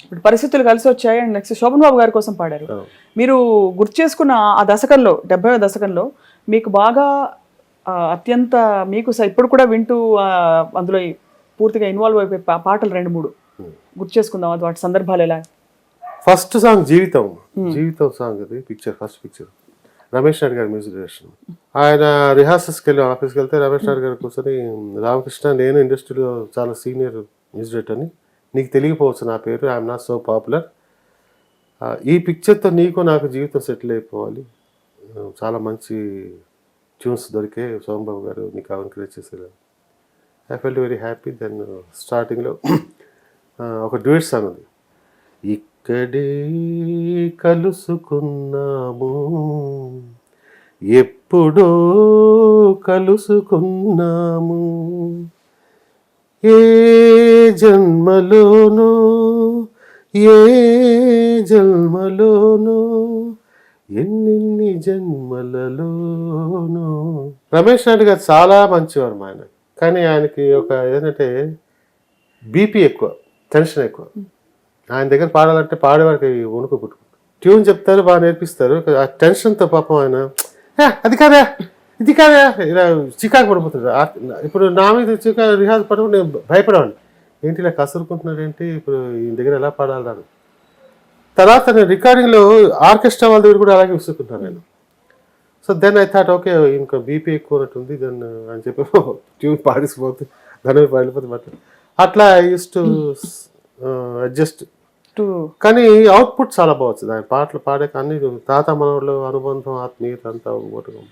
ఇప్పుడు పరిస్థితులు కలిసి వచ్చాయి అండ్ నెక్స్ట్ శోభన్ బాబు గారి కోసం పాడారు. మీరు గుర్తు చేసుకున్న ఆ దశకంలో 70వ దశకంలో మీకు బాగా అత్యంత మీకు ఇప్పుడు కూడా వింటూ అందులో పూర్తిగా ఇన్వాల్వ్ అయిపోయి పాటలు 2-3 గుర్తు చేసుకుందాం, అది వాటి సందర్భాలు ఎలా? ఫస్ట్ సాంగ్ జీవితం సాంగ్, అది ఫస్ట్ పిక్చర్ రమేష్ నాయుడు గారి మ్యూజిక్ డైరెక్షన్. ఆయన రిహార్సల్స్కి వెళ్ళి ఆఫీస్కి వెళ్తే రమేష్ నాయుడు గారు కూర్చొని, రామకృష్ణ నేను ఇండస్ట్రీలో చాలా సీనియర్ మ్యూజిక్ డైరెక్టర్ని, నీకు తెలియకపోవచ్చు నా పేరు, ఐఎమ్ నాట్ సో పాపులర్, ఈ పిక్చర్తో నీకు నాకు జీవితం సెటిల్ అయిపోవాలి, చాలా మంచి ట్యూన్స్ దొరికే సోమబాబు గారు నీకు ఎంకరేజ్ చేశారు. I felt very happy. Then స్టార్టింగ్లో ఒక డ్యూయట్ సాంగ్ ఉంది, ఇక్కడే కలుసుకున్నాము ఎప్పుడో కలుసుకున్నాము, ఏ జన్మలోనో ఏ జన్మలోనో ఎన్నెన్ని జన్మలలోనో. రమేష్ నాయుడు గారు చాలా మంచివారు ఆయన, కానీ ఆయనకి ఒక ఏంటంటే బీపీ ఎక్కువ, టెన్షన్ ఎక్కువ. ఆయన దగ్గర పాడాలంటే పాడేవారికి వణుకు పుట్టుకుంటుంది. ట్యూన్ చెప్తారు, బాగా నేర్పిస్తారు, ఆ టెన్షన్తో పాపం ఆయన అది కాదా ఇది కాదా ఇలా చికాకు పడిపోతుంది. ఇప్పుడు నా మీద చికాకు రిహార్స్ పడకుండా నేను భయపడేవాడిని, ఏంటి ఇలా కసురుకుంటున్నాడు ఏంటి, ఇప్పుడు ఈయన దగ్గర ఎలా పాడాలి. తర్వాత నేను రికార్డింగ్లో ఆర్కెస్ట్రా వాళ్ళ దగ్గర కూడా అలాగే విసుకుంటున్నాను నేను. So then I thought okay ఇంకా బీపీ ఎక్కువ ఉన్నట్టుంది దెన్ అని చెప్పి ట్యూన్ పాడిసిపోతుంది, దాని పాడిపోతుంది. బట్ అట్లా ఐ యూస్ టు అడ్జస్ట్. కానీ అవుట్పుట్ చాలా బాగుంది ఆయన పాటలు పాడాక, అన్ని తాత మనవళ్ళు అనుబంధం ఆత్మీయత అంతా ఒకటి